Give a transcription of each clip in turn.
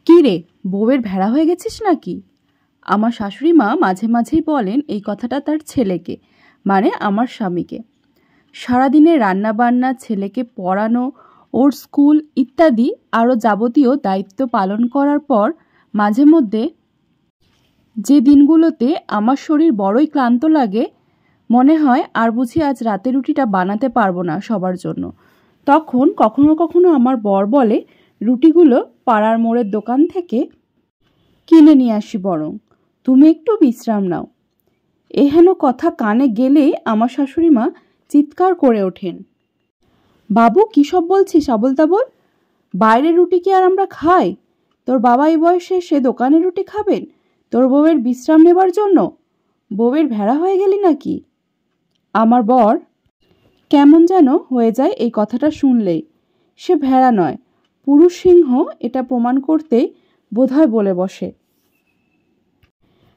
কি রে, বউয়ের ভেড়া হয়ে গেছিস নাকি? আমার শাশুড়ি মা মাঝে মাঝেই বলেন এই কথাটা তার ছেলেকে, মানে আমার স্বামীকে। সারাদিনে রান্নাবান্না, ছেলেকে পড়ানো, ওর স্কুল ইত্যাদি আরও যাবতীয় দায়িত্ব পালন করার পর মাঝে মধ্যে যে দিনগুলোতে আমার শরীর বড়ই ক্লান্ত লাগে, মনে হয় আর বুঝি আজ রাতের রুটিটা বানাতে পারবো না সবার জন্য, তখন কখনো কখনো আমার বর বলে রুটিগুলো পাড়ার মোড়ের দোকান থেকে কিনে নিয়ে আসি, বরং তুমি একটু বিশ্রাম নাও। এহেন কথা কানে গেলেই আমার শাশুড়ি মা চিৎকার করে ওঠেন, বাবু কী সব বলছিস আবোল তাবোল? বাইরের রুটি কি আর আমরা খাই? তোর বাবা এই বয়সে সে দোকানের রুটি খাবেন তোর বউয়ের বিশ্রাম নেবার জন্য? বউয়ের ভেড়া হয়ে গেলি নাকি? আমার বর কেমন যেন হয়ে যায় এই কথাটা শুনলেই। সে ভেড়া নয়, পুরুষ সিংহ, এটা প্রমাণ করতেই বোধহয় বলে বসে,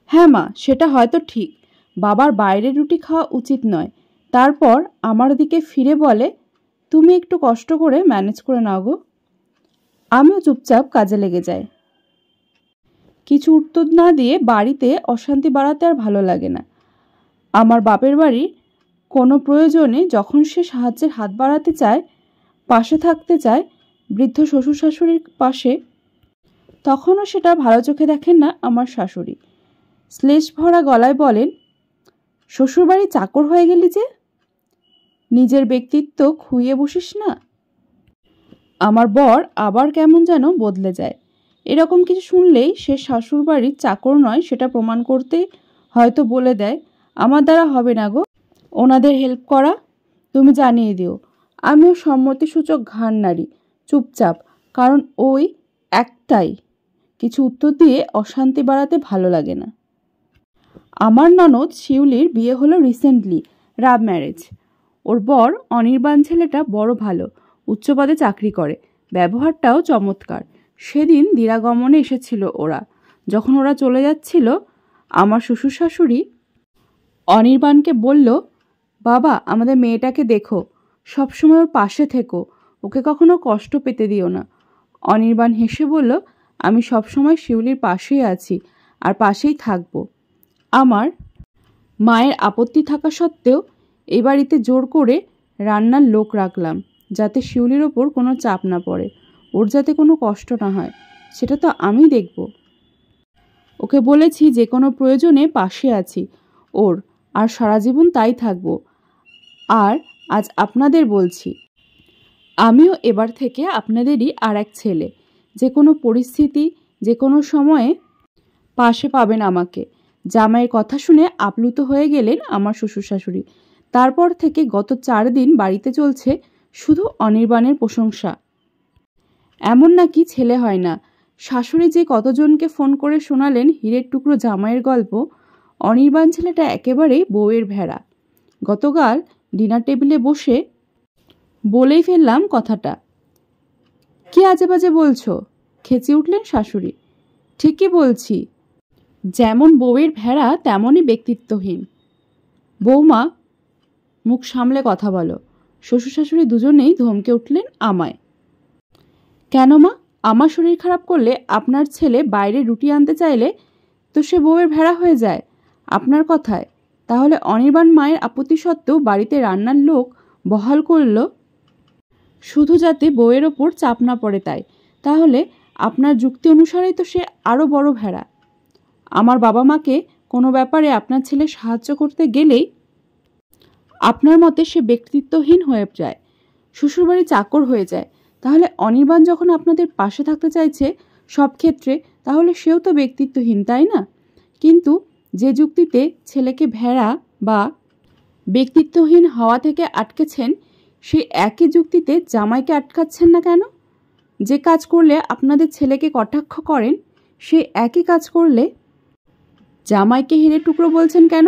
হ্যাঁ মা, সেটা হয়তো ঠিক, বাবার বাইরের রুটি খাওয়া উচিত নয়। তারপর আমার দিকে ফিরে বলে, তুমি একটু কষ্ট করে ম্যানেজ করে নাও গো। আমিও চুপচাপ কাজে লেগে যাই। কিছু উত্তর না দিয়ে বাড়িতে অশান্তি বাড়াতে আর ভালো লাগে না। আমার বাপের বাড়ির কোনো প্রয়োজনে যখন সে সাহায্যের হাত বাড়াতে চায়, পাশে থাকতে চায়, বৃদ্ধ শ্বশুর শাশুড়ির পাশে, তখনও সেটা ভালো চোখে দেখেন না আমার শাশুড়ি। শ্লেষ ভরা গলায় বলেন, শ্বশুরবাড়ি চাকর হয়ে গেলি যে, নিজের ব্যক্তিত্ব খুইয়ে বসিস না। আমার বর আবার কেমন যেন বদলে যায়। এরকম কিছু শুনলেই সে শ্বশুরবাড়ির চাকর নয় সেটা প্রমাণ করতে হয়তো বলে দেয়, আমার দ্বারা হবে না গো ওনাদের হেল্প করা, তুমি জানিয়ে দিও। আমিও সম্মতিসূচক ঘাড় নাড়ি চুপচাপ, কারণ ওই একটাই, কিছু উত্তর দিয়ে অশান্তি বাড়াতে ভালো লাগে না। আমার ননদ শিউলির বিয়ে হলো রিসেন্টলি, রাব ম্যারেজ। ওর বর অনির্বাণ ছেলেটা বড় ভালো, উচ্চ পদে চাকরি করে, ব্যবহারটাও চমৎকার। সেদিন দিরাগমনে এসেছিল ওরা। যখন ওরা চলে যাচ্ছিল, আমার শ্বশুর শাশুড়ি অনির্বাণকে বলল, বাবা আমাদের মেয়েটাকে দেখো, সবসময় ওর পাশে থেকো, ওকে কখনো কষ্ট পেতে দিও না। অনির্বাণ হেসে বলল, আমি সবসময় শিউলির পাশেই আছি আর পাশেই থাকবো। আমার মায়ের আপত্তি থাকা সত্ত্বেও এই বাড়িতে জোর করে রান্নার লোক রাখলাম, যাতে শিউলির ওপর কোনো চাপ না পড়ে, ওর যাতে কোনো কষ্ট না হয়, সেটা তো আমি দেখব। ওকে বলেছি যে কোনো প্রয়োজনে পাশে আছি ওর, আর সারা জীবন তাই থাকব। আর আজ আপনাদের বলছি, আমিও এবার থেকে আপনাদেরই আর এক ছেলে, যে কোনো পরিস্থিতি, যে কোনো সময়ে পাশে পাবেন আমাকে। জামাইয়ের কথা শুনে আপ্লুত হয়ে গেলেন আমার শ্বশুর শাশুড়ি। তারপর থেকে গত 4 দিন বাড়িতে চলছে শুধু অনির্বাণের প্রশংসা। এমন নাকি ছেলে হয় না। শাশুড়ি যে কতজনকে ফোন করে শোনালেন হীরের টুকরো জামাইয়ের গল্প, অনির্বাণ ছেলেটা একেবারেই বউয়ের ভেড়া। গতকাল ডিনার টেবিলে বসে বলেই ফেললাম কথাটা। কি আজে বাজে বলছো? খেঁচে উঠলেন শাশুড়ি। ঠিকই বলছি, যেমন বউয়ের ভেড়া তেমনই ব্যক্তিত্বহীন। বৌমা, মুখ সামলে কথা বলো। শ্বশুর শাশুড়ি দুজনেই ধমকে উঠলেন আমায়। কেন মা, আমার শরীর খারাপ করলে আপনার ছেলে বাইরে রুটি আনতে চাইলে তো সে বউয়ের ভেড়া হয়ে যায় আপনার কথায়? তাহলে অনির্বাণ মায়ের আপত্তি সত্ত্বেও বাড়িতে রান্নার লোক বহাল করল শুধু যাতে বউয়ের ওপর চাপ না পড়ে, তাই? তাহলে আপনার যুক্তি অনুসারেই তো সে আরও বড় ভেড়া। আমার বাবা মাকে কোনো ব্যাপারে আপনার ছেলে সাহায্য করতে গেলেই আপনার মতে সে ব্যক্তিত্বহীন হয়ে যায়, শ্বশুরবাড়ি চাকর হয়ে যায়। তাহলে অনির্বাণ যখন আপনাদের পাশে থাকতে চাইছে সব ক্ষেত্রে, তাহলে সেও তো ব্যক্তিত্বহীন, তাই না? কিন্তু যে যুক্তিতে ছেলেকে ভেড়া বা ব্যক্তিত্বহীন হওয়া থেকে আটকেছেন, সেই একই যুক্তিতে জামাইকে আটকাচ্ছেন না কেন? যে কাজ করলে আপনাদের ছেলেকে কটাক্ষ করেন, সেই একই কাজ করলে জামাইকে হিরে টুকরো বলছেন কেন?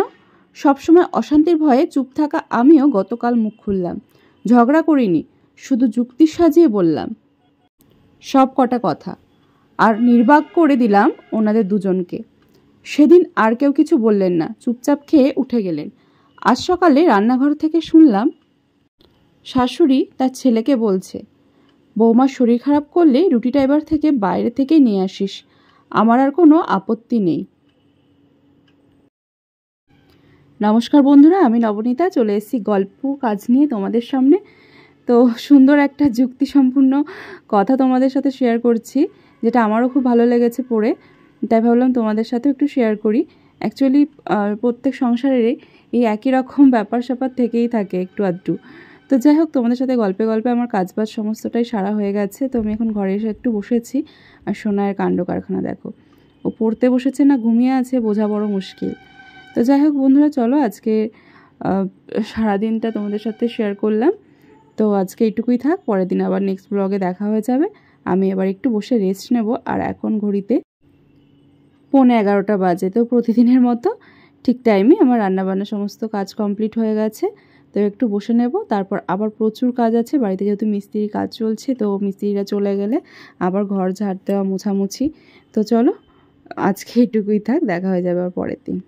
সবসময় অশান্তির ভয়ে চুপ থাকা আমিও গতকাল মুখ খুললাম। ঝগড়া করিনি, শুধু যুক্তি সাজিয়ে বললাম সব কটা কথা, আর নির্বাক করে দিলাম ওনাদের দুজনকে। সেদিন আর কেউ কিছু বললেন না, চুপচাপ খেয়ে উঠে গেলেন। আজ সকালে রান্নাঘর থেকে শুনলাম শাশুড়ি তার ছেলেকে বলছে, বৌমার শরীর খারাপ করলে রুটিটা এবার থেকে বাইরে থেকেই নিয়ে আসিস, আমার আর কোনো আপত্তি নেই। নমস্কার বন্ধুরা, আমি নবনীতা চলে এসেছি গল্প কাজ নিয়ে তোমাদের সামনে। তো সুন্দর একটা যুক্তিসম্পূর্ণ কথা তোমাদের সাথে শেয়ার করছি, যেটা আমারও খুব ভালো লেগেছে পড়ে, তাই ভাবলাম তোমাদের সাথেও একটু শেয়ার করি। অ্যাকচুয়ালি প্রত্যেক সংসারেরই এই একই রকম ব্যাপার স্যাপার থেকেই থাকে একটু আধটু। তো যাই হোক, তোমাদের সাথে গল্পে গল্পে আমার কাজবাজ সমস্তটাই সারা হয়ে গেছে। তো আমি এখন ঘরে এসে একটু বসেছি, আর সোনার কাণ্ড কারখানা দেখো, ও পড়তে বসেছে না ঘুমিয়ে আছে বোঝা বড় মুশকিল। তো যাই হোক বন্ধুরা, চলো আজকে সারাদিনটা তোমাদের সাথে শেয়ার করলাম। তো আজকে এইটুকুই থাক, পরের দিন আবার নেক্সট ব্লগে দেখা হয়ে যাবে। আমি এবার একটু বসে রেস্ট নেব। আর এখন ঘড়িতে 11:15 বাজে। তো প্রতিদিনের মতো ঠিক টাইমে আমার রান্নাবান্না সমস্ত কাজ কমপ্লিট হয়ে গেছে। তো একটু বসে নেব, তারপর আবার প্রচুর কাজ আছে বাড়িতে, যেহেতু মিস্ত্রির কাজ চলছে। তো মিস্ত্রিরা চলে গেলে আবার ঘর ঝাড় দেওয়া, মোছামুছি। তো চলো আজকে এইটুকুই থাক, দেখা হয়ে যাবে আবার পরের দিন।